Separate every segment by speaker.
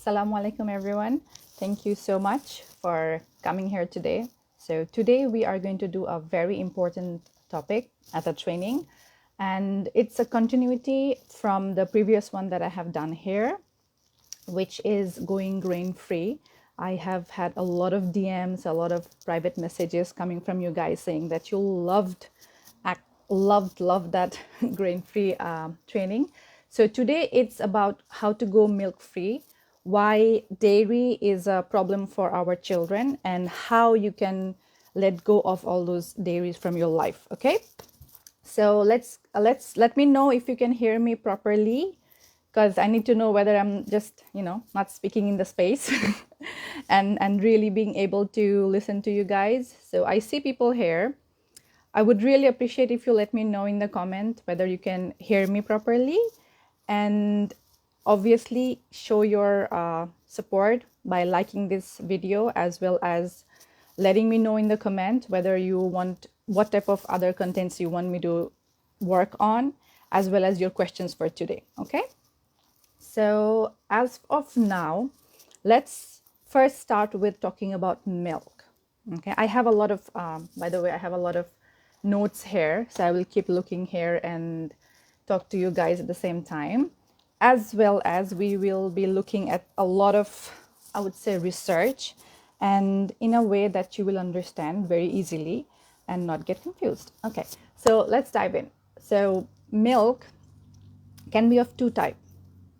Speaker 1: Assalamu alaikum everyone. Thank you so much for coming here today. So today we are going to do a very important topic as a training, and it's a continuity from the previous one that I have done here, which is going grain free. I have had a lot of DMs, a lot of private messages coming from you guys saying that you loved that grain free training. So today it's about how to go milk free, why dairy is a problem for our children, and how you can let go of all those dairies from your life. Okay, so let me know if you can hear me properly, because I need to know whether I'm just not speaking in the space and really being able to listen to you guys. So I see people here. I would really appreciate if you let me know in the comment whether you can hear me properly, and obviously show your support by liking this video, as well as letting me know in the comment whether you want, what type of other contents you want me to work on, as well as your questions for today. Okay, so as of now, let's first start with talking about milk. Okay, I have a lot of by the way, I have a lot of notes here, so I will keep looking here and talk to you guys at the same time, as well as we will be looking at a lot of, I would say, research, and in a way that you will understand very easily and not get confused. Okay, so let's dive in. So milk can be of two types.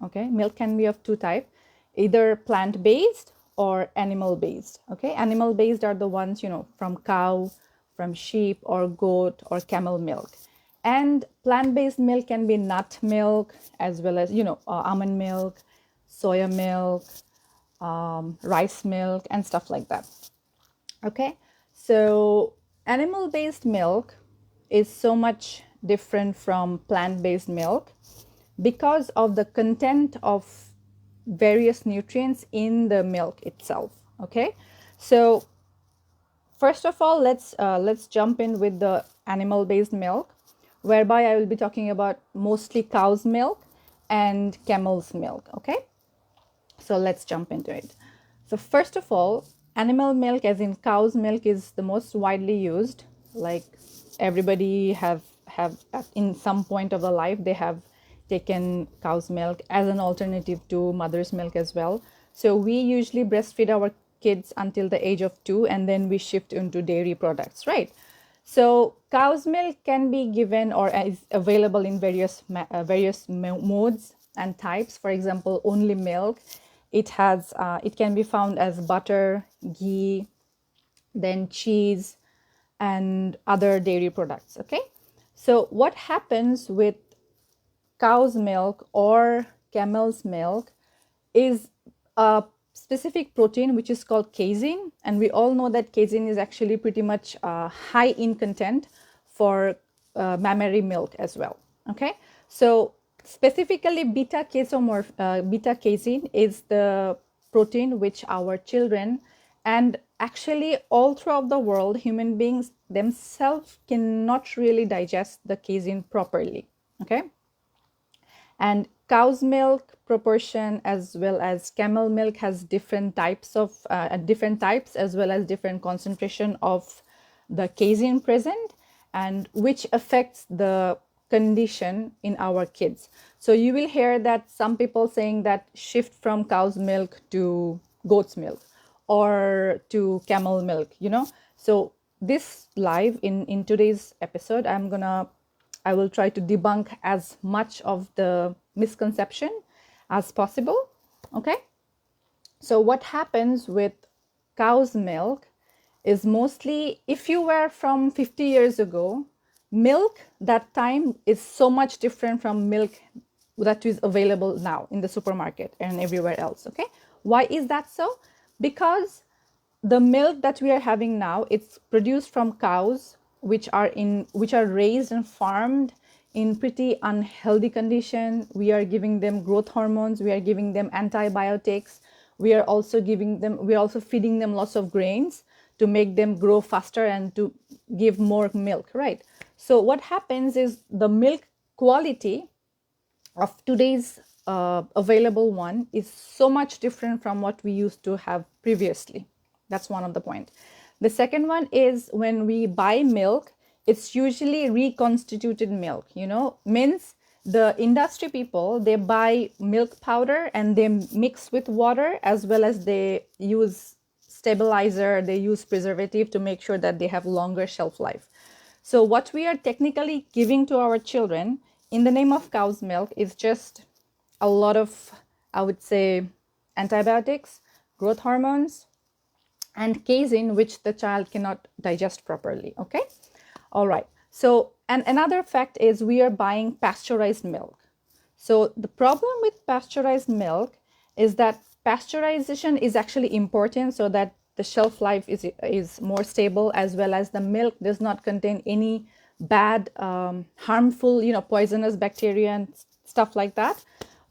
Speaker 1: Okay, milk can be of two types, either plant-based or animal-based. Okay, animal-based are the ones, from cow, from sheep or goat or camel milk. And plant-based milk can be nut milk, as well as almond milk, soya milk, rice milk, and stuff like that. Okay, so animal-based milk is so much different from plant-based milk because of the content of various nutrients in the milk itself. Okay, so first of all, let's jump in with the animal-based milk, whereby I will be talking about mostly cow's milk and camel's milk. Okay, so let's jump into it. So first of all, animal milk, as in cow's milk, is the most widely used. Like, everybody have in some point of their life, they have taken cow's milk as an alternative to mother's milk as well. So we usually breastfeed our kids until the age of 2, and then we shift into dairy products, right? So cow's milk can be given or is available in various modes and types. For example, only milk. It can be found as butter, ghee, then cheese, and other dairy products. Okay, so what happens with cow's milk or camel's milk is a specific protein which is called casein, and we all know that casein is actually pretty much high in content for mammary milk as well. Okay, so specifically beta casein is the protein which our children, and actually all throughout the world, human beings themselves cannot really digest the casein properly. Okay, and cow's milk proportion as well as camel milk has different types as well as different concentration of the casein present, and which affects the condition in our kids. So you will hear that some people saying that shift from cow's milk to goat's milk or to camel milk, So this live in today's episode, I will try to debunk as much of the misconception as possible. Okay, so what happens with cow's milk is mostly, if you were from 50 years ago, milk that time is so much different from milk that is available now in the supermarket and everywhere else. Okay, why is that so? Because the milk that we are having now, it's produced from cows which are raised and farmed in pretty unhealthy condition. We are giving them growth hormones, we are giving them antibiotics, we are also feeding them lots of grains to make them grow faster and to give more milk, right? So what happens is the milk quality of today's available one is so much different from what we used to have previously. That's one of the point. The second one is when we buy milk, it's usually reconstituted milk, means the industry people, they buy milk powder and they mix with water, as well as they use stabilizer, they use preservative to make sure that they have longer shelf life. So what we are technically giving to our children in the name of cow's milk is just a lot of, I would say, antibiotics, growth hormones, and casein, which the child cannot digest properly. Okay. All right. So, and another fact is we are buying pasteurized milk. So the problem with pasteurized milk is that pasteurization is actually important so that the shelf life is more stable, as well as the milk does not contain any bad, harmful, poisonous bacteria and stuff like that.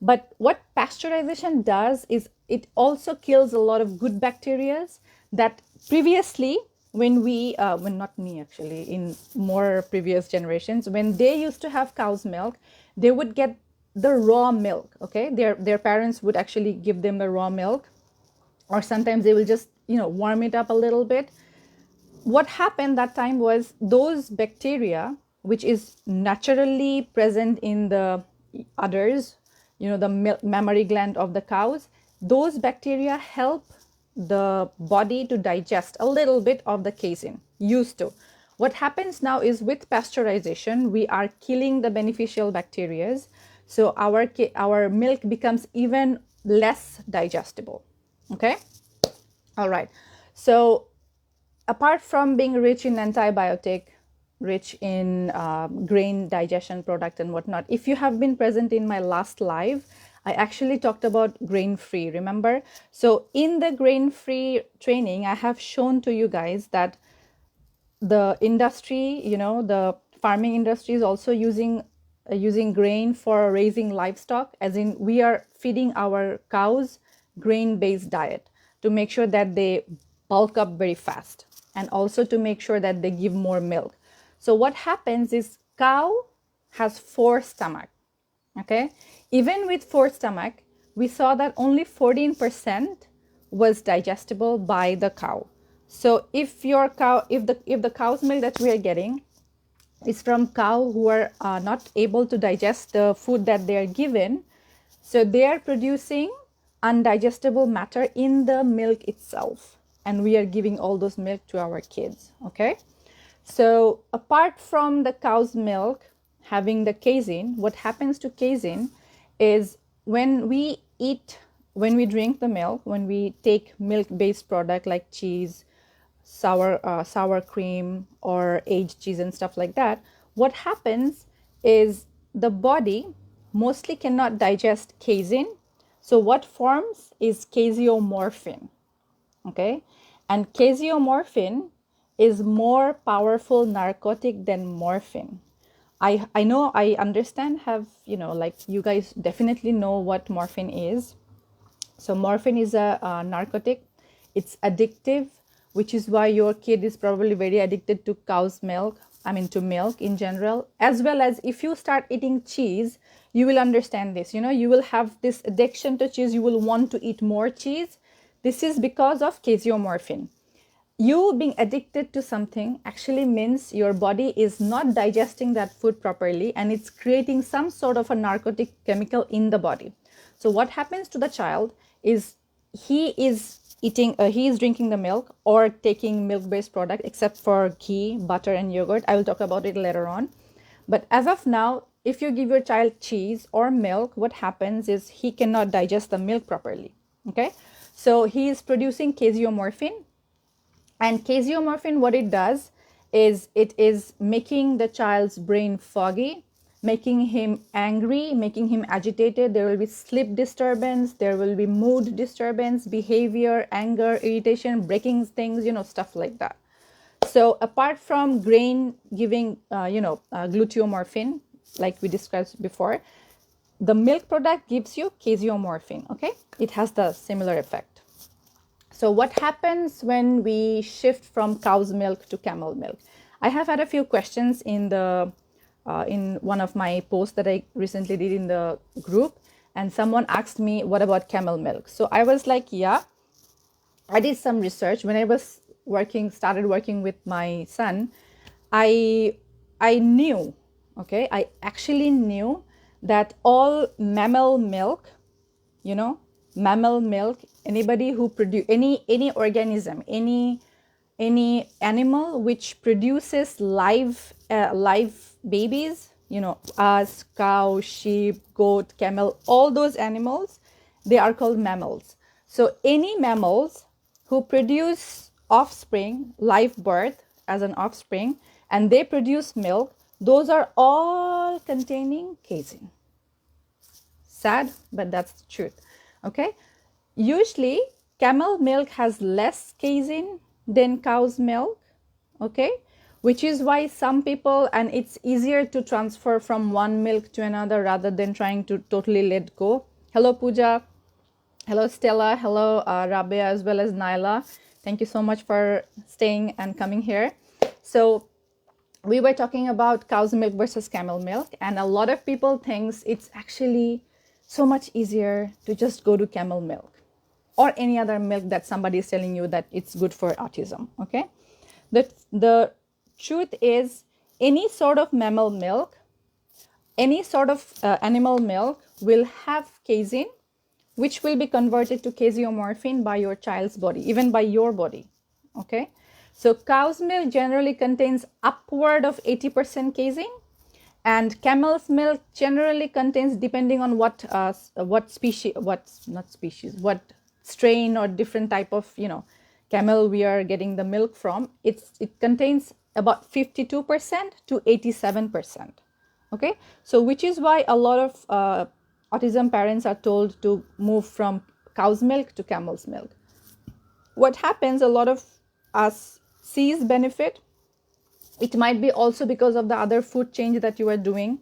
Speaker 1: But what pasteurization does is it also kills a lot of good bacteria that previously, when not me actually, in more previous generations, when they used to have cow's milk, they would get the raw milk. Okay, their parents would actually give them the raw milk, or sometimes they will just warm it up a little bit. What happened that time was those bacteria, which is naturally present in the udders, the mammary gland of the cows, those bacteria help the body to digest a little bit of the casein, used to. What happens now is with pasteurization, we are killing the beneficial bacteria. So our milk becomes even less digestible. Okay. All right. So apart from being rich in antibiotic, rich in grain digestion product and whatnot, if you have been present in my last live, I actually talked about grain-free, remember? So in the grain-free training, I have shown to you guys that the industry, the farming industry is also using grain for raising livestock, as in we are feeding our cows grain-based diet to make sure that they bulk up very fast, and also to make sure that they give more milk. So what happens is cow has 4 stomach. Okay, even with 4 stomach, we saw that only 14% was digestible by the cow. So if the cow's milk that we are getting is from cow who are not able to digest the food that they are given, so they are producing undigestible matter in the milk itself, and we are giving all those milk to our kids. Okay, so apart from the cow's milk having the casein, what happens to casein is when we drink the milk, when we take milk-based product like cheese, sour cream, or aged cheese and stuff like that, what happens is the body mostly cannot digest casein. So what forms is caseomorphin. Okay, and caseomorphin is more powerful narcotic than morphine. I know, I understand, like you guys definitely know what morphine is. So morphine is a narcotic. It's addictive, which is why your kid is probably very addicted to cow's milk, to milk in general, as well as if you start eating cheese, you will understand this. You will have this addiction to cheese. You will want to eat more cheese. This is because of caseomorphin. You being addicted to something actually means your body is not digesting that food properly, and it's creating some sort of a narcotic chemical in the body. So what happens to the child is he is drinking the milk or taking milk-based product, except for ghee, butter, and yogurt. I will talk about it later on. But as of now, if you give your child cheese or milk, what happens is he cannot digest the milk properly. Okay, so he is producing caseomorphin. And caseomorphin, what it does is it is making the child's brain foggy, making him angry, making him agitated. There will be sleep disturbance, there will be mood disturbance, behavior, anger, irritation, breaking things, stuff like that. So apart from grain giving, gluteomorphin, like we discussed before, the milk product gives you caseomorphin. Okay, it has the similar effect. So what happens when we shift from cow's milk to camel milk? I have had a few questions in one of my posts that I recently did in the group, and someone asked me, what about camel milk? So I was like, yeah, I did some research. When I was started working with my son, I knew, okay, I actually knew that all mammal milk, mammal milk, anybody who produce any organism, any animal which produces live babies, us, cow, sheep, goat, camel, all those animals, they are called mammals. So any mammals who produce offspring, live birth as an offspring, and they produce milk, those are all containing casein. Sad, but that's the truth. Okay, usually camel milk has less casein than cow's milk, okay, which is why some people, and it's easier to transfer from one milk to another rather than trying to totally let go. Hello Pooja, hello Stella, hello Rabia, as well as Naila. Thank you so much for staying and coming here. So we were talking about cow's milk versus camel milk, and a lot of people thinks it's actually so much easier to just go to camel milk or any other milk that somebody is telling you that it's good for autism. Okay, the truth is, any sort of mammal milk, any sort of animal milk will have casein, which will be converted to caseomorphin by your child's body, even by your body. Okay, so cow's milk generally contains upward of 80% casein, and camel's milk generally contains, depending on what strain or different type of camel we are getting the milk from, it contains about 52% to 87%. Okay, so which is why a lot of autism parents are told to move from cow's milk to camel's milk. What happens, a lot of us sees benefit. It might be also because of the other food change that you are doing,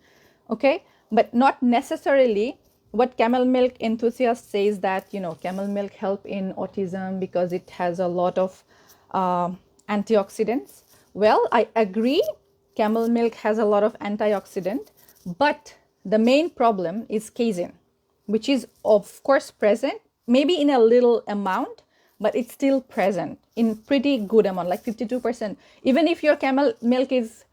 Speaker 1: okay, but not necessarily. What camel milk enthusiast says that camel milk help in autism because it has a lot of antioxidants. Well, I agree, camel milk has a lot of antioxidant, but the main problem is casein, which is of course present, maybe in a little amount, but it's still present in pretty good amount, like 52%. Even if your camel milk is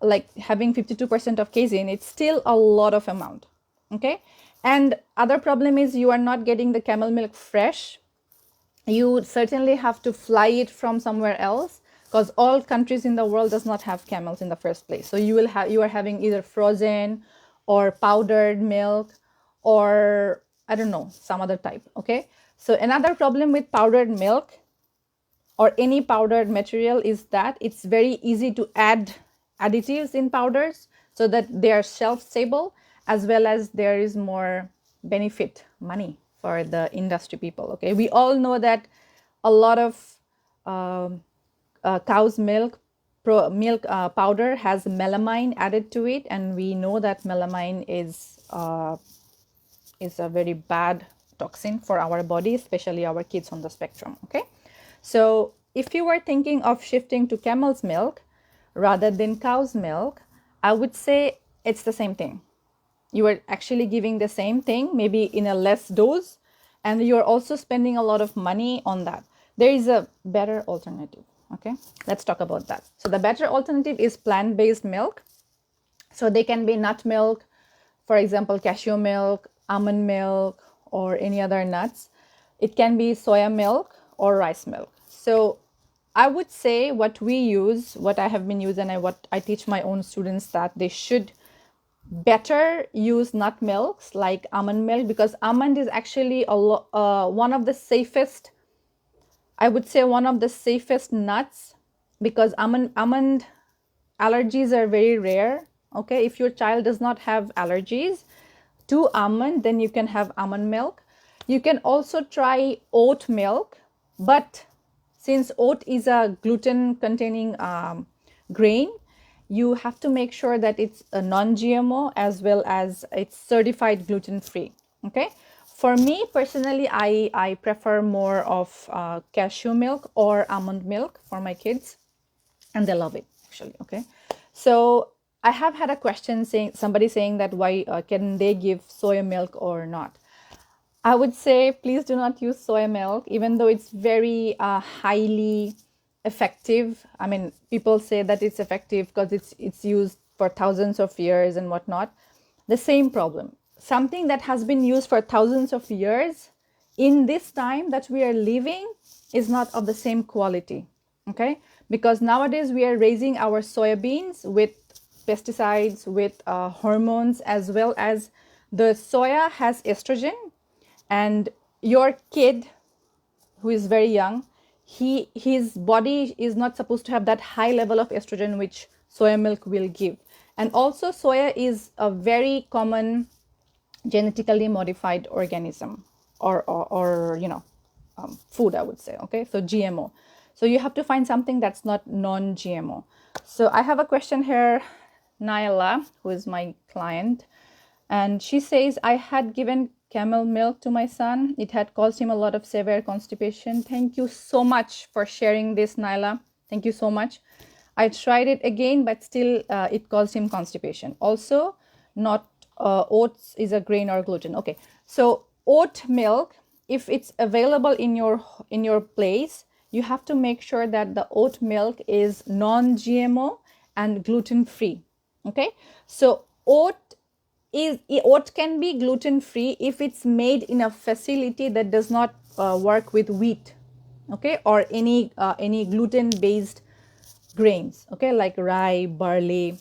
Speaker 1: like having 52% of casein, it's still a lot of amount. Okay, and other problem is you are not getting the camel milk fresh. You certainly have to fly it from somewhere else, because all countries in the world does not have camels in the first place. So you are having either frozen or powdered milk, or I don't know, some other type. Okay, so another problem with powdered milk or any powdered material is that it's very easy to add additives in powders so that they are shelf stable, as well as there is more benefit money for the industry people. Okay, we all know that a lot of cow's milk powder has melamine added to it, and we know that melamine is a very bad toxin for our body, especially our kids on the spectrum. Okay, so if you were thinking of shifting to camel's milk rather than cow's milk, I would say it's the same thing. You are actually giving the same thing, maybe in a less dose, and you're also spending a lot of money on that. There is a better alternative. Okay, let's talk about that. So the better alternative is plant-based milk. So they can be nut milk, for example, cashew milk, almond milk, or any other nuts. It can be soya milk or rice milk. So I would say what I have been using, and what I teach my own students, that they should better use nut milks like almond milk, because almond is actually one of the safest, I would say one of the safest nuts, because almond allergies are very rare. Okay, if your child does not have allergies to almond, then you can have almond milk. You can also try oat milk, but since oat is a gluten containing grain, you have to make sure that it's a non-GMO, as well as it's certified gluten-free. Okay, for me personally, I prefer more of cashew milk or almond milk for my kids, and they love it actually. Okay, so I have had a question saying, somebody saying that why can they give soy milk or not? I would say please do not use soy milk, even though it's very highly effective. I mean, people say that it's effective because it's used for thousands of years and whatnot. The same problem. Something that has been used for thousands of years in this time that we are living is not of the same quality. Okay, because nowadays we are raising our soybeans with pesticides, with hormones, as well as the soya has estrogen, and your kid who is very young, his body is not supposed to have that high level of estrogen which soya milk will give. And also soya is a very common genetically modified organism, or food, I would say. Okay, so GMO. So you have to find something that's not non-GMO. So I have a question here, Naila, who is my client, and she says, I had given camel milk to my son. It had caused him a lot of severe constipation. Thank you so much for sharing this, Naila. Thank you so much. I tried it again, but still it caused him constipation. Also, not oats is a grain or gluten. Okay, so oat milk, if it's available in your place, you have to make sure that the oat milk is non-GMO and gluten-free. Okay, so oat can be gluten-free if it's made in a facility that does not work with wheat, okay, or any gluten-based grains, okay, like rye, barley,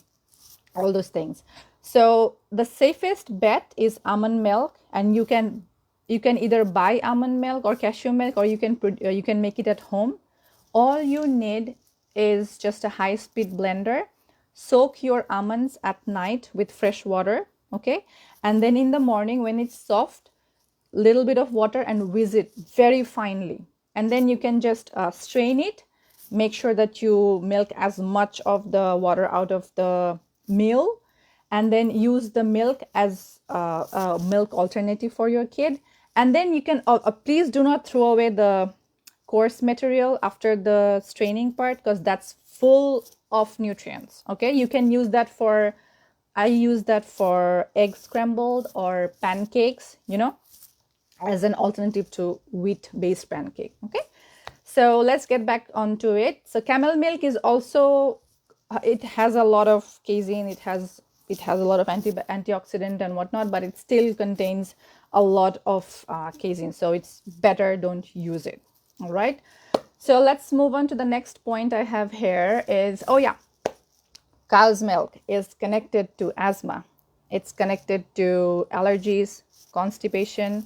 Speaker 1: all those things. So the safest bet is almond milk, and you can either buy almond milk or cashew milk, or you can make it at home. All you need is just a high-speed blender. Soak your almonds at night with fresh water, okay, and then in the morning when it's soft, little bit of water and whiz it very finely, and then you can just strain it. Make sure that you milk as much of the water out of the meal, and then use the milk as a milk alternative for your kid. And then you can please do not throw away the coarse material after the straining part, because that's full of nutrients. Okay, you can use that for, I use that for egg scrambled or pancakes, as an alternative to wheat based pancake. Okay, so let's get back onto it. So camel milk is also, it has a lot of casein, it has a lot of antioxidant and whatnot, but it still contains a lot of casein, so it's better don't use it. All right, so let's move on to the next point I have here is, cow's milk is connected to asthma. It's connected to allergies, constipation,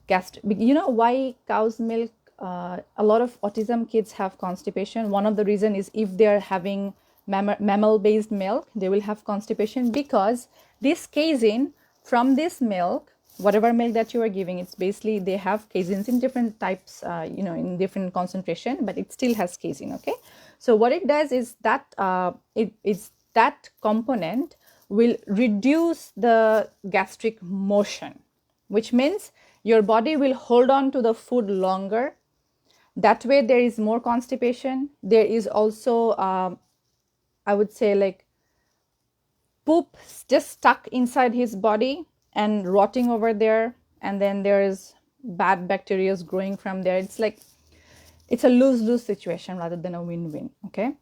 Speaker 1: you know why cow's milk, a lot of autism kids have constipation. One of the reason is if they're having mammal based milk, they will have constipation, because this casein from this milk, whatever milk that you are giving, it's basically, they have caseins in different types, in different concentration, but it still has casein. Okay, so what it does is that that component will reduce the gastric motion, which means your body will hold on to the food longer. That way there is more constipation. There is also I would say, like, poop just stuck inside his body and rotting over there, and then there is bad bacteria growing from there. It's like, it's a lose-lose situation rather than a win-win. Okay,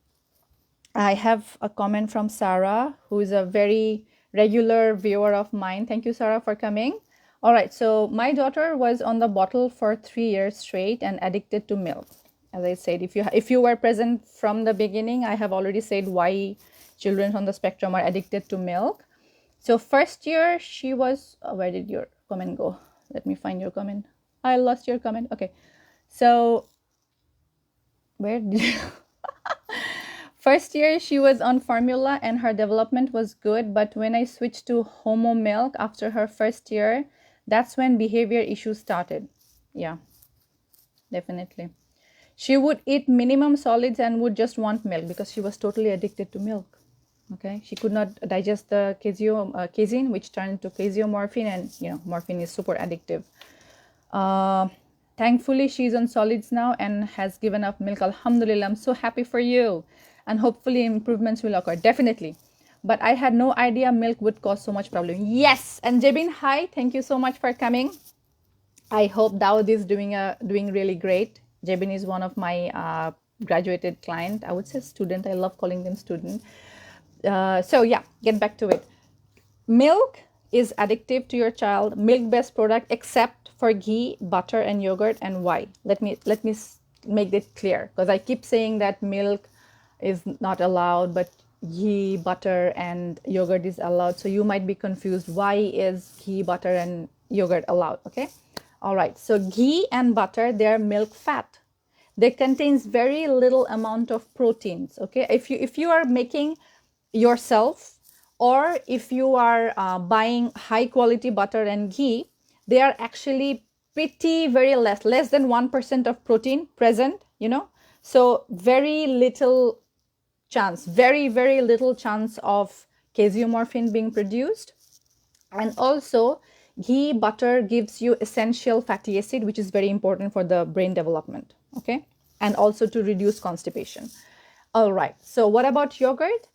Speaker 1: I have a comment from Sarah, who is a very regular viewer of mine. Thank you, Sarah, for coming. All right, so my daughter was on the bottle for 3 years straight and addicted to milk. As I said, if you were present from the beginning, I have already said why children on the spectrum are addicted to milk. So first year she was, where did your comment go? Let me find your comment. I lost your comment. Okay, so where did you first year she was on formula and her development was good, but when I switched to homo milk after her first year, that's when behavior issues started. Yeah, definitely. She would eat minimum solids and would just want milk because she was totally addicted to milk. Okay, she could not digest the casein, which turned into casomorphine, and morphine is super addictive. Thankfully, she's on solids now and has given up milk. Alhamdulillah, I'm so happy for you, and hopefully improvements will occur. Definitely. but I had no idea milk would cause so much problem. Yes, and Jebin, hi, thank you so much for coming. I hope Daud is doing really great. Jebin is one of my graduated client. I would say student. I love calling them student. So yeah, get back to it. Milk is addictive to your child. Milk-based product except for ghee, butter, and yogurt. And why? Let me make it clear, because I keep saying that milk is not allowed, but ghee, butter, and yogurt is allowed. So you might be confused. Why is ghee, butter, and yogurt allowed? Okay. All right. So ghee and butter, they are milk fat. They contains very little amount of proteins. Okay. If you are making yourself, or if you are buying high quality butter and ghee, they are actually pretty very less than 1% of protein present, so very little chance, very little chance of casomorphin being produced. And also ghee, butter gives you essential fatty acid, which is very important for the brain development, okay, and also to reduce constipation. All right, so what about yogurt?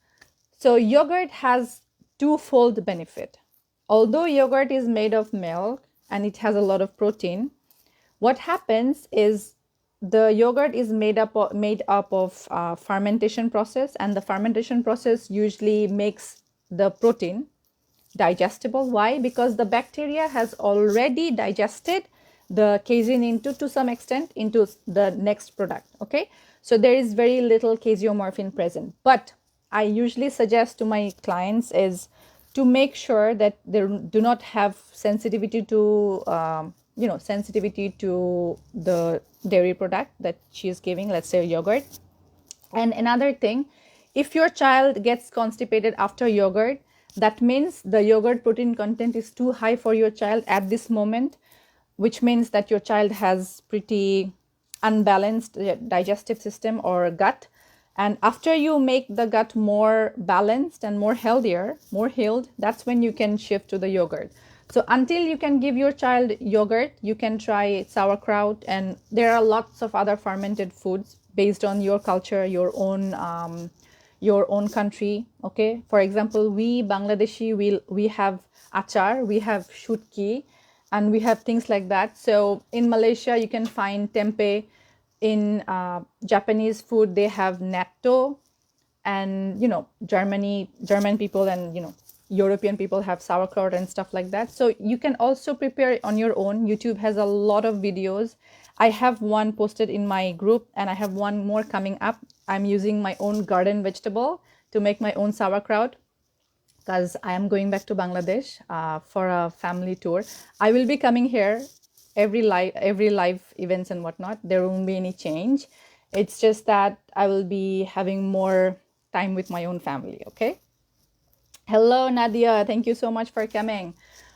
Speaker 1: So yogurt has twofold benefit. Although yogurt is made of milk and it has a lot of protein, what happens is the yogurt is made up of fermentation process, and the fermentation process usually makes the protein digestible. Why? Because the bacteria has already digested the casein into, to some extent, into the next product. Okay, so there is very little casomorphin present. But I usually suggest to my clients is to make sure that they do not have sensitivity to sensitivity to the dairy product that she is giving, let's say yogurt. And another thing, if your child gets constipated after yogurt, that means the yogurt protein content is too high for your child at this moment, which means that your child has pretty unbalanced digestive system or gut. And after you make the gut more balanced and more healthier, more healed, that's when you can shift to the yogurt. So until you can give your child yogurt, you can try sauerkraut, and there are lots of other fermented foods based on your culture, your own country. Okay, for example, we Bangladeshi, we have achar, we have shutki, and we have things like that. So in Malaysia, you can find tempeh. In Japanese food, they have natto, and German people and European people have sauerkraut and stuff like that. So you can also prepare it on your own. YouTube has a lot of videos. I have one posted in my group, and I have one more coming up. I'm using my own garden vegetable to make my own sauerkraut, because I am going back to Bangladesh for a family tour. I will be coming here every live events and whatnot. There won't be any change. It's just that I will be having more time with my own family. Okay. Hello, Nadia. Thank you so much for coming.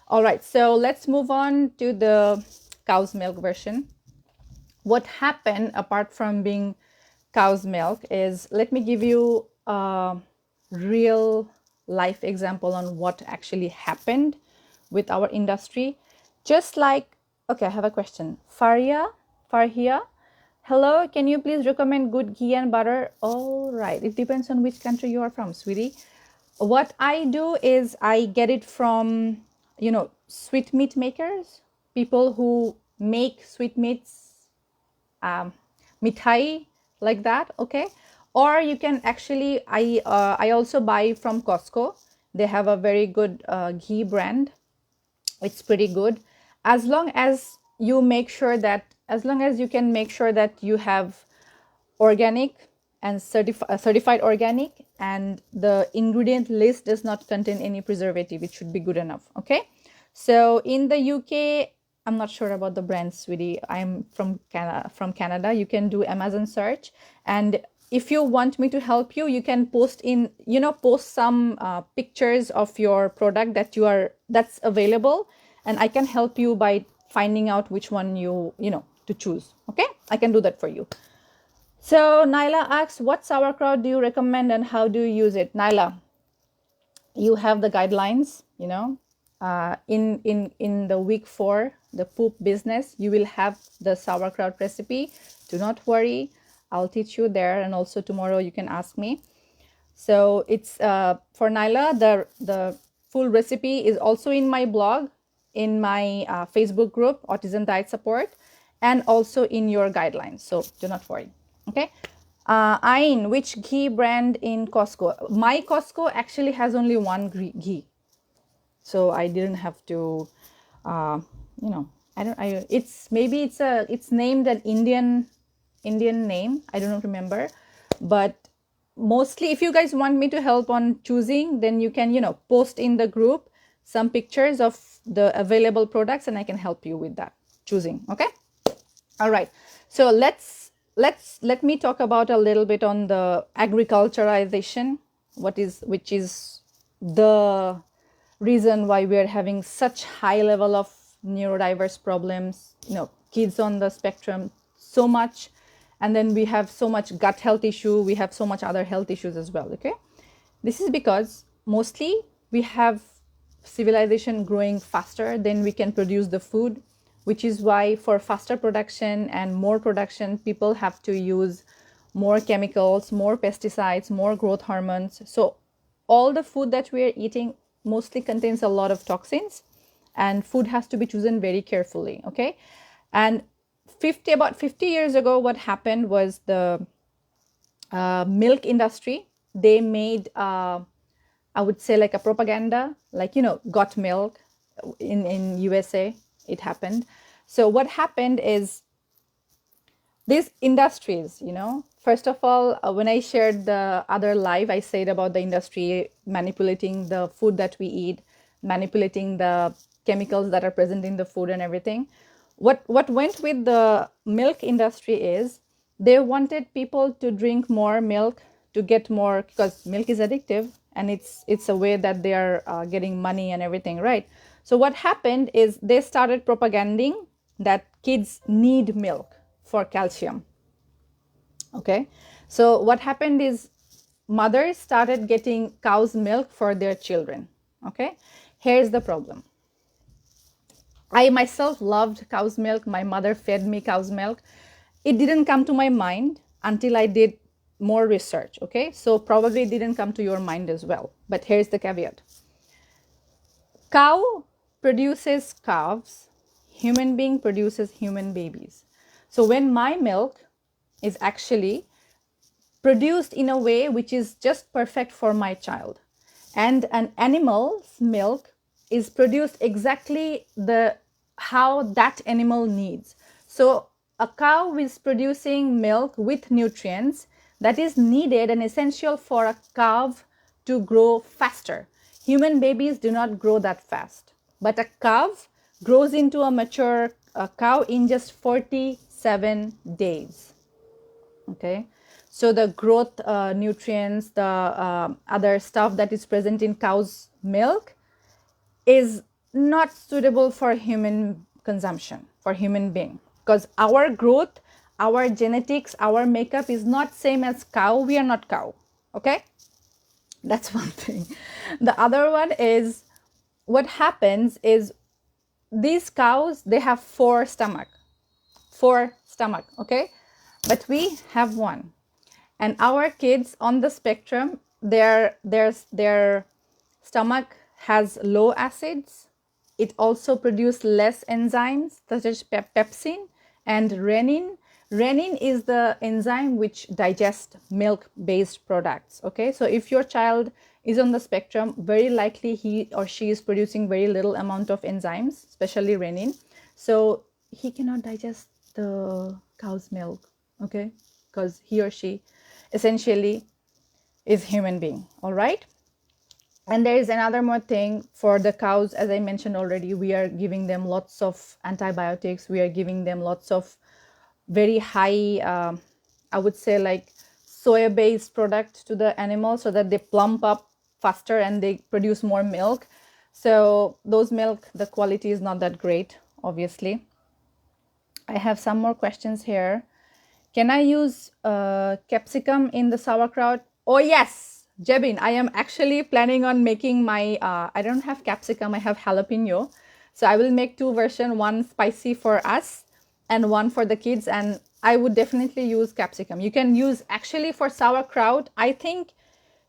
Speaker 1: All right. So let's move on to the cow's milk version. What happened apart from being cow's milk is, let me give you a real life example on what actually happened with our industry. Just like, okay, I have a question. Farhia, hello, can you please recommend good ghee and butter? All right, it depends on which country you are from, sweetie. What I do is I get it from, sweet meat makers, people who make sweet meats, mithai, like that, okay? Or you can actually, I also buy from Costco. They have a very good ghee brand. It's pretty good. As long as you make sure that, as long as you can make sure that you have organic and certified organic, and the ingredient list does not contain any preservative, it should be good enough. Okay, so in the UK, I'm not sure about the brand, sweetie. I'm from Canada. You can do Amazon search, and if you want me to help you, you can post some pictures of your product that's available, and I can help you by finding out which one you to choose. Okay, I can do that for you. So Naila asks, what sauerkraut do you recommend and how do you use it? Naila, you have the guidelines, in the week 4, the poop business, you will have the sauerkraut recipe. Do not worry, I'll teach you there, and also tomorrow you can ask me. So it's for Nyla, the full recipe is also in my blog, in my Facebook group, Autism Diet Support, and also in your guidelines. So do not worry. Okay. Ain, which ghee brand in Costco? My Costco actually has only one ghee, so I didn't have to, you know, it's named an Indian name. I don't remember, but mostly if you guys want me to help on choosing, then you can, post in the group some pictures of the available products and I can help you with that choosing. Okay. All right. So let me talk about a little bit on the agriculturalization, which is the reason why we are having such high level of neurodiverse problems, kids on the spectrum so much, and then we have so much gut health issue, we have so much other health issues as well. Okay, this is because mostly we have civilization growing faster than we can produce the food, which is why for faster production and more production, people have to use more chemicals, more pesticides, more growth hormones. So all the food that we are eating mostly contains a lot of toxins, and food has to be chosen very carefully. Okay. And about 50 years ago, what happened was the milk industry, they made I would say like a propaganda, like, got milk in USA, it happened. So what happened is these industries, first of all, when I shared the other live, I said about the industry manipulating the food that we eat, manipulating the chemicals that are present in the food and everything. What went with the milk industry is they wanted people to drink more milk to get more, because milk is addictive and it's a way that they are getting money and everything, right? So what happened is they started propaganding that kids need milk for calcium. Okay, so what happened is mothers started getting cow's milk for their children. Okay, here's the problem. I myself loved cow's milk. My mother fed me cow's milk. It didn't come to my mind until I did more research. Okay, so probably it didn't come to your mind as well. But here's the caveat. Cow produces calves. Human being produces human babies. So when my milk is actually produced in a way which is just perfect for my child, and an animal's milk is produced exactly how that animal needs. So a cow is producing milk with nutrients that is needed and essential for a calf to grow faster. Human babies do not grow that fast, but a calf grows into a mature cow in just 47 days. Okay, so the growth nutrients, the other stuff that is present in cow's milk is not suitable for human consumption, for human being, because our growth, our genetics, our makeup is not same as cow. We are not cow. Okay, that's one thing. The other one is what happens is these cows, they have four stomach. Okay, but we have one. And our kids on the spectrum, their stomach has low acids. It also produces less enzymes such as pepsin and renin. Renin is the enzyme which digests milk-based products. Okay, so if your child is on the spectrum, very likely he or she is producing very little amount of enzymes, especially renin. So he cannot digest the cow's milk, okay, because he or she essentially is human being. All right. And there is another more thing for the cows. As I mentioned already, we are giving them lots of antibiotics. We are giving them lots of very high, I would say like soya-based product to the animal so that they plump up faster and they produce more milk. So those milk, the quality is not that great, obviously. I have some more questions here. Can I use capsicum in the sauerkraut? Oh yes, Jebin, I am actually planning on making my, I don't have capsicum, I have jalapeno. So I will make two versions, one spicy for us and one for the kids. And I would definitely use capsicum. You can use actually for sauerkraut. I think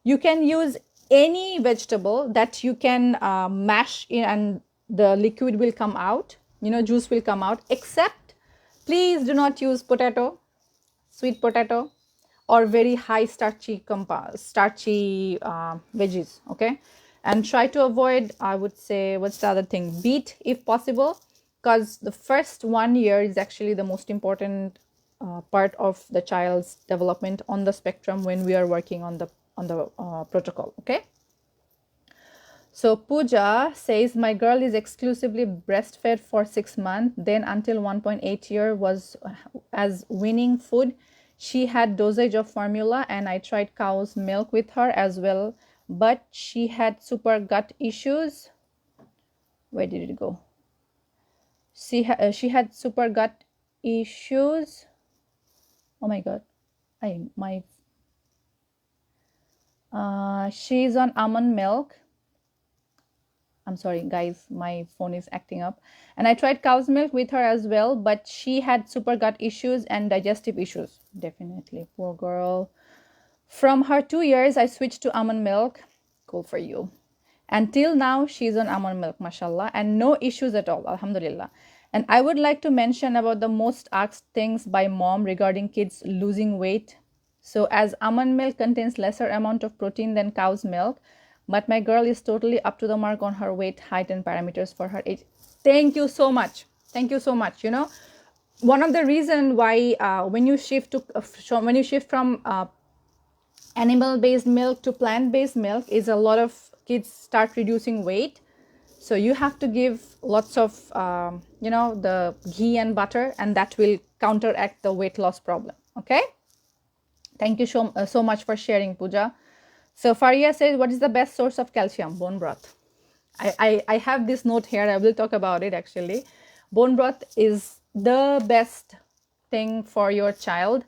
Speaker 1: You can use any vegetable that you can mash in and the liquid will come out, juice will come out, except please do not use potato, sweet potato, or very high starchy veggies, okay? And try to avoid, I would say, what's the other thing, beet if possible, because the first 1 year is actually the most important part of the child's development on the spectrum when we are working on the protocol, okay? So Pooja says, my girl is exclusively breastfed for 6 months, then until 1.8 year was as weaning food. She had dosage of formula and I tried cow's milk with her as well, but she had super gut issues. Where did it go? She had super gut issues. Oh my god, she's on almond milk. I'm sorry guys, my phone is acting up. And I tried cow's milk with her as well, but she had super gut issues and digestive issues. Definitely, poor girl. From her 2 years, I switched to almond milk. Cool for you. Until now, she's on almond milk, mashallah, and no issues at all, alhamdulillah. And I would like to mention about the most asked things by mom regarding kids losing weight. So as almond milk contains lesser amount of protein than cow's milk, but my girl is totally up to the mark on her weight, height, and parameters for her age. Thank you so much. Thank you so much. One of the reasons why when you shift from animal-based milk to plant-based milk is a lot of kids start reducing weight. So you have to give lots of the ghee and butter, and that will counteract the weight loss problem. Okay. Thank you so much for sharing, Pooja. So Faria says, what is the best source of calcium? Bone broth. I have this note here. I will talk about it actually. Bone broth is the best thing for your child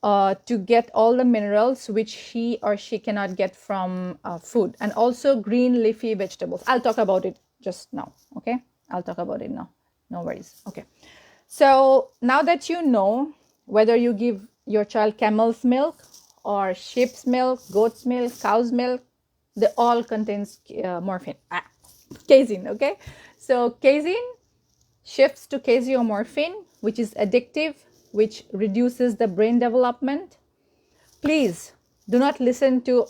Speaker 1: to get all the minerals which he or she cannot get from food, and also green leafy vegetables. I'll talk about it just now. Okay. I'll talk about it now. No worries. Okay. So now that you know whether you give your child camel's milk or sheep's milk, goat's milk, cow's milk, they all contains morphine, casein, okay? So casein shifts to casomorphine, which is addictive, which reduces the brain development. Please do not listen to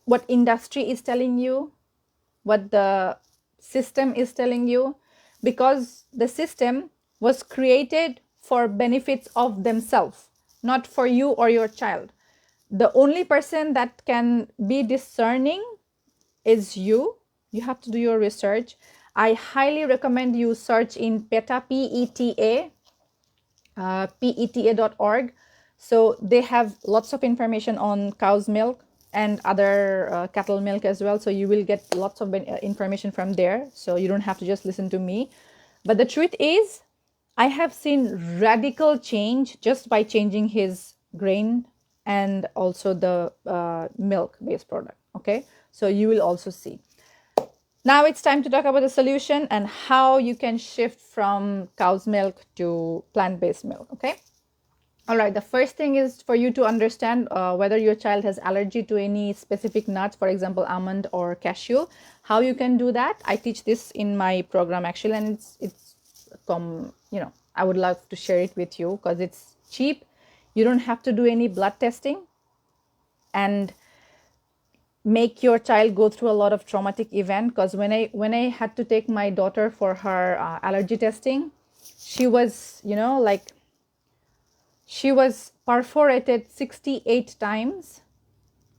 Speaker 1: what industry is telling you, what the system is telling you, because the system was created for benefits of themselves, not for you or your child. The only person that can be discerning is you. You have to do your research. I highly recommend you search in PETA, PETA, PETA.org. So they have lots of information on cow's milk and other cattle milk as well. So you will get lots of information from there. So you don't have to just listen to me. But the truth is, I have seen radical change just by changing his grain and also the milk-based product, okay? So you will also see. Now it's time to talk about the solution and how you can shift from cow's milk to plant-based milk, okay? All right, the first thing is for you to understand whether your child has allergy to any specific nuts, for example, almond or cashew. How you can do that? I teach this in my program actually, and I would love to share it with you because it's cheap. You don't have to do any blood testing and make your child go through a lot of traumatic event. Because when I had to take my daughter for her allergy testing, she was, she was perforated 68 times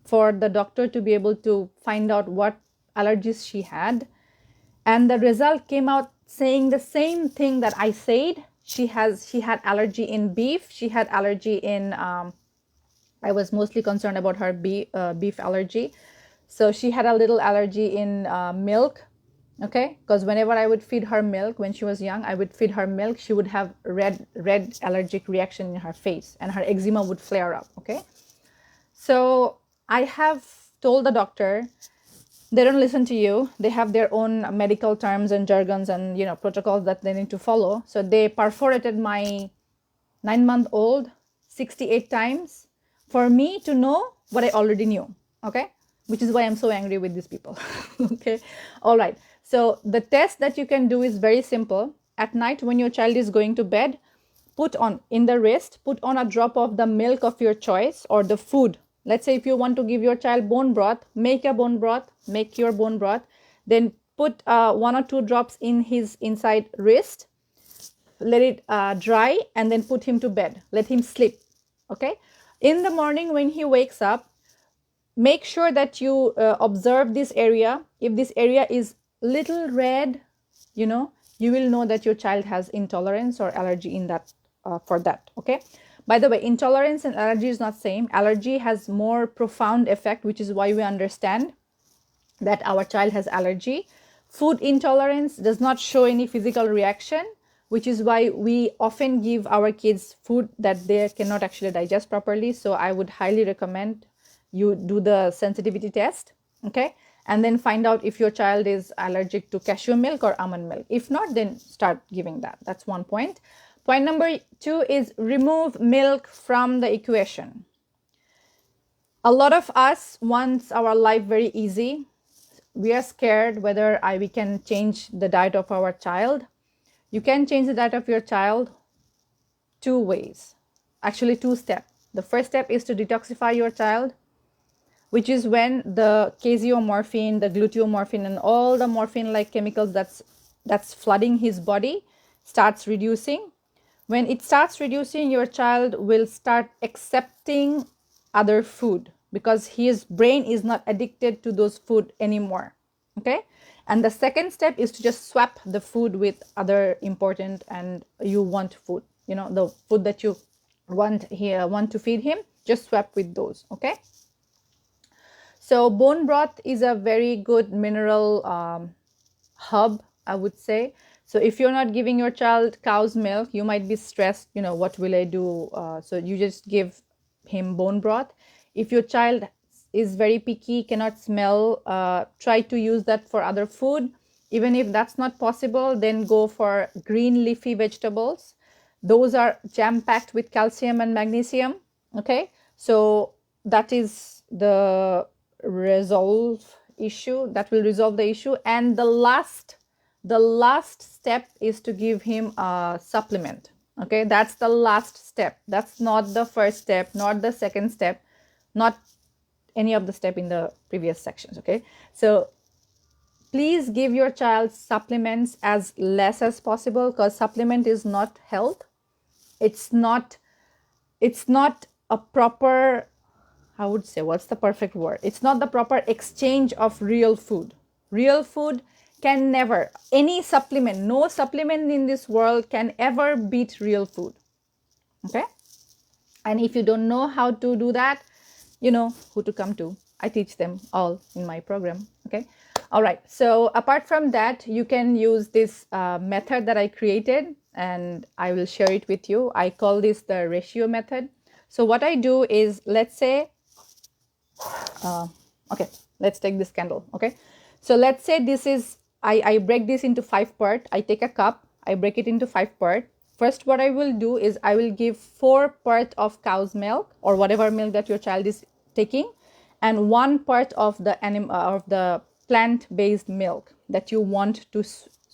Speaker 1: for the doctor to be able to find out what allergies she had. And the result came out saying the same thing that I said. She had allergy in beef. She had allergy in, I was mostly concerned about her beef allergy. So she had a little allergy in milk, okay? Because whenever I would feed her milk, when she was young, I would feed her milk, she would have red allergic reaction in her face and her eczema would flare up, okay? So I have told the doctor, they don't listen to you. They have their own medical terms and jargons and, protocols that they need to follow. So they perforated my 9-month-old 68 times for me to know what I already knew. Okay, which is why I'm so angry with these people. Okay, all right. So the test that you can do is very simple. At night when your child is going to bed, put on in the wrist, put on a drop of the milk of your choice or the food. Let's say if you want to give your child bone broth, make a bone broth, make your bone broth, then put 1 or 2 drops in his inside wrist, let it dry, and then put him to bed, let him sleep. Okay, in the morning when he wakes up, make sure that you observe this area. If this area is little red, you will know that your child has intolerance or allergy in that for that. Okay, by the way, intolerance and allergy is not same. Allergy has more profound effect, which is why we understand that our child has allergy. Food intolerance does not show any physical reaction, which is why we often give our kids food that they cannot actually digest properly. So I would highly recommend you do the sensitivity test, okay, and then find out if your child is allergic to cashew milk or almond milk. If not, then start giving that. That's one point. Point number 2 is remove milk from the equation. A lot of us wants our life very easy. We are scared whether we can change the diet of our child. You can change the diet of your child 2 ways, actually 2 steps. The first step is to detoxify your child, which is when the casomorphine, the gluteomorphine, and all the morphine-like chemicals that's flooding his body starts reducing. When it starts reducing, your child will start accepting other food because his brain is not addicted to those food anymore. Okay, and the second step is to just swap the food with other important and you want food, the food that you want to feed him, just swap with those. Okay, so bone broth is a very good mineral hub, I would say. So if you're not giving your child cow's milk, you might be stressed, what will I do? So you just give him bone broth. If your child is very picky, cannot smell, try to use that for other food. Even if that's not possible, then go for green leafy vegetables. Those are jam-packed with calcium and magnesium. Okay, so that is the resolve issue, that will resolve the issue. And the last step is to give him a supplement. Okay, that's the last step. That's not the first step, not the second step, not any of the step in the previous sections. Okay, so please give your child supplements as less as possible, because supplement is not health. It's not a proper, I would say, what's the perfect word? It's not the proper exchange of real food. Real food can never, any supplement, no supplement in this world can ever beat real food. Okay, and if you don't know how to do that, you know who to come to. I teach them all in my program. Okay, all right, so apart from that, you can use this method that I created and I will share it with you. I call this the ratio method. So what I do is, let's say okay, let's take this candle. Okay, so let's say this is, I break this into 5 parts. I take a cup, I break it into 5 parts. First, what I will do is I will give 4 parts of cow's milk or whatever milk that your child is taking, and 1 part of the plant-based milk that you want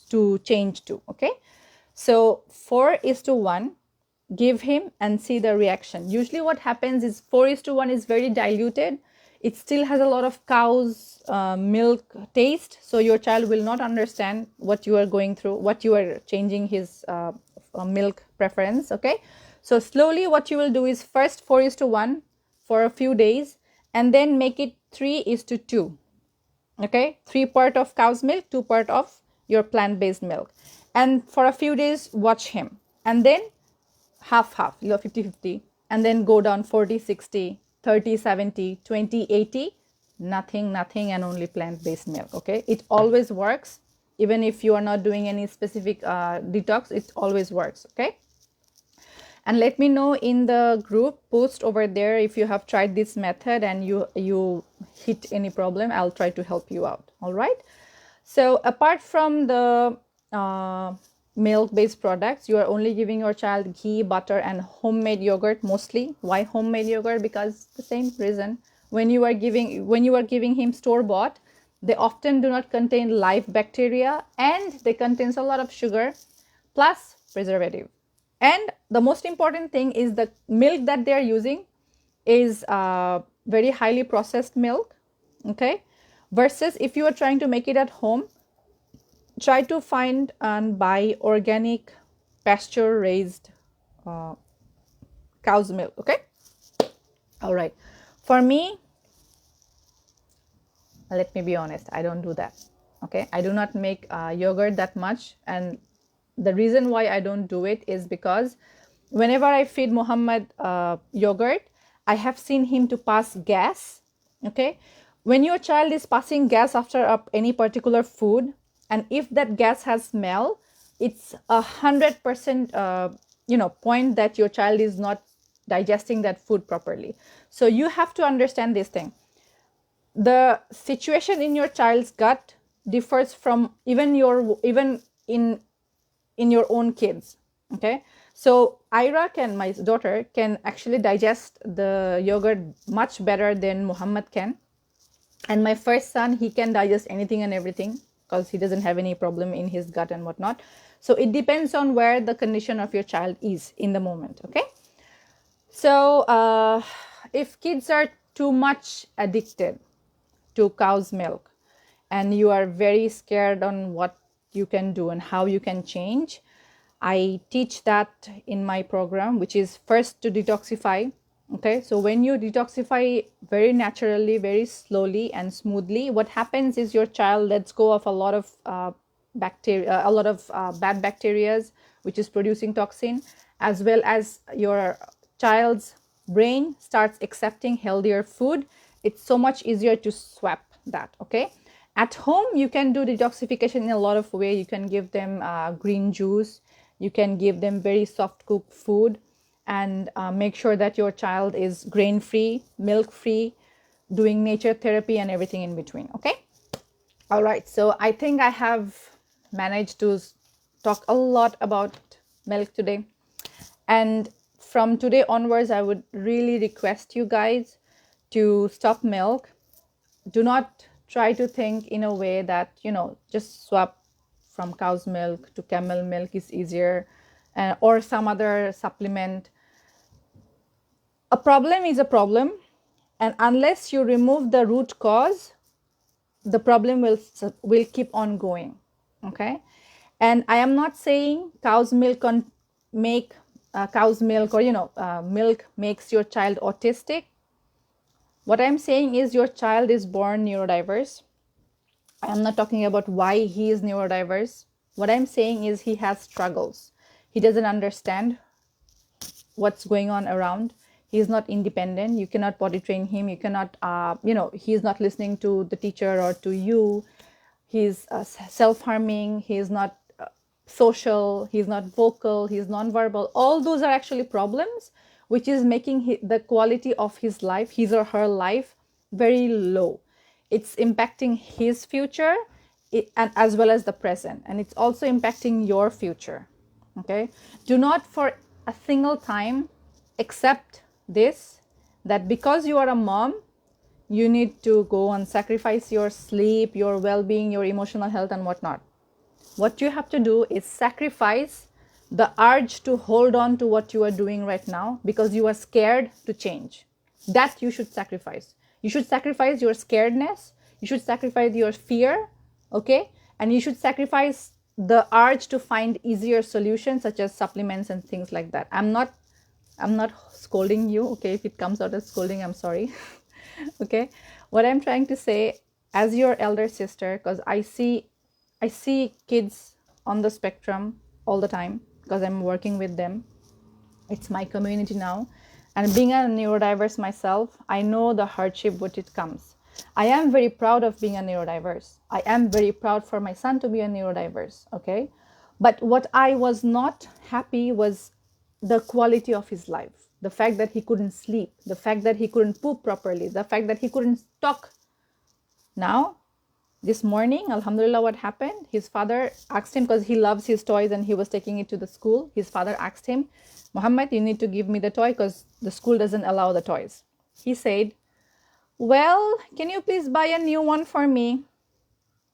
Speaker 1: to change to. Okay, so 4:1, give him and see the reaction. Usually what happens is 4:1 is very diluted. It still has a lot of cow's milk taste, so your child will not understand what you are going through, what you are changing his milk preference. Okay, so slowly what you will do is first 4:1 for a few days, and then make it 3:2. Okay, 3 part of cow's milk, 2 part of your plant-based milk, and for a few days watch him, and then half 50-50, and then go down 40-60, 30-70, 20-80, nothing, and only plant-based milk. Okay, it always works. Even if you are not doing any specific detox, it always works. Okay, and let me know in the group post over there if you have tried this method and you hit any problem. I'll try to help you out. All right, so apart from the milk-based products, you are only giving your child ghee, butter, and homemade yogurt mostly. Why homemade yogurt? Because the same reason, when you are giving him store-bought, they often do not contain live bacteria, and they contains a lot of sugar plus preservative. And the most important thing is the milk that they are using is very highly processed milk, okay? Versus if you are trying to make it at home, try to find and buy organic pasture raised cow's milk, okay? All right. For me, let me be honest, I don't do that, okay? I do not make yogurt that much, and the reason why I don't do it is because whenever I feed Muhammad yogurt, I have seen him to pass gas, okay? When your child is passing gas after any particular food, and if that gas has smell, it's 100% point that your child is not digesting that food properly. So you have to understand this thing. The situation in your child's gut differs from even in your own kids, okay? So Ira my daughter can actually digest the yogurt much better than Muhammad can, and my first son, he can digest anything and everything because he doesn't have any problem in his gut and whatnot. So it depends on where the condition of your child is in the moment, okay? So if kids are too much addicted to cow's milk and you are very scared on what you can do and how you can change, I teach that in my program, which is first to detoxify, okay? So when you detoxify very naturally, very slowly and smoothly, what happens is your child lets go of a lot of bacteria, a lot of bad bacteria, which is producing toxin, as well as your child's brain starts accepting healthier food. It's so much easier to swap that, okay? At home, you can do detoxification in a lot of ways. You can give them green juice. You can give them very soft cooked food, and make sure that your child is grain free, milk free, doing nature therapy and everything in between, okay? All right, so I think I have managed to talk a lot about milk today. And from today onwards, I would really request you guys to stop milk. Do not try to think in a way that, just swap from cow's milk to camel milk is easier, or some other supplement. A problem is a problem, and unless you remove the root cause, the problem will keep on going, okay? And I am not saying cow's milk make cow's milk, or milk makes your child autistic. What I'm saying is your child is born neurodiverse. I'm not talking about why he is neurodiverse. What I'm saying is he has struggles. He doesn't understand what's going on around. He's not independent. You cannot potty train him. You cannot, he's not listening to the teacher or to you. He's self-harming. He's not social. He's not vocal. He's non-verbal. All those are actually problems, which is making the quality of his life, his or her life, very low. It's impacting his future and as well as the present, and it's also impacting your future, okay? Do not for a single time accept this, that because you are a mom, you need to go and sacrifice your sleep, your well-being, your emotional health and whatnot. What you have to do is sacrifice the urge to hold on to what you are doing right now because you are scared to change. That you should sacrifice. You should sacrifice your scaredness. You should sacrifice your fear, okay? And you should sacrifice the urge to find easier solutions such as supplements and things like that. I'm not scolding you, okay? If it comes out as scolding, I'm sorry. Okay? What I'm trying to say, as your elder sister, because I see kids on the spectrum all the time because I'm working with them. It's my community now. And being a neurodiverse myself, I know the hardship what it comes. I am very proud of being a neurodiverse. I am very proud for my son to be a neurodiverse, okay? But what I was not happy was the quality of his life. The fact that he couldn't sleep, the fact that he couldn't poop properly, the fact that he couldn't talk. Now, this morning, alhamdulillah, what happened? His father asked him, because he loves his toys and he was taking it to the school. His father asked him, Muhammad, you need to give me the toy because the school doesn't allow the toys. He said, Well, can you please buy a new one for me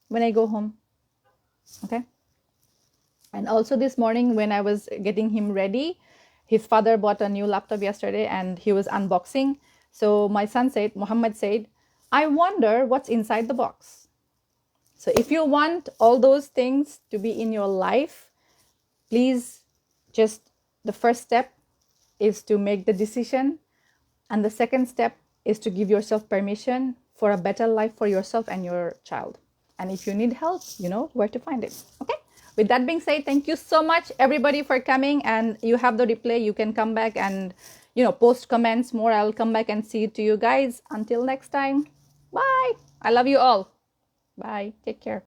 Speaker 1: when I go home? Okay. And also this morning when I was getting him ready, his father bought a new laptop yesterday and he was unboxing. So my son said, Muhammad said, I wonder what's inside the box. So if you want all those things to be in your life, please just, the first step is to make the decision. And the second step is to give yourself permission for a better life for yourself and your child. And if you need help, you know where to find it. Okay. With that being said, thank you so much, everybody, for coming. And you have the replay. You can come back and, post comments more. I'll come back and see it to you guys. Until next time. Bye. I love you all. Bye. Take care.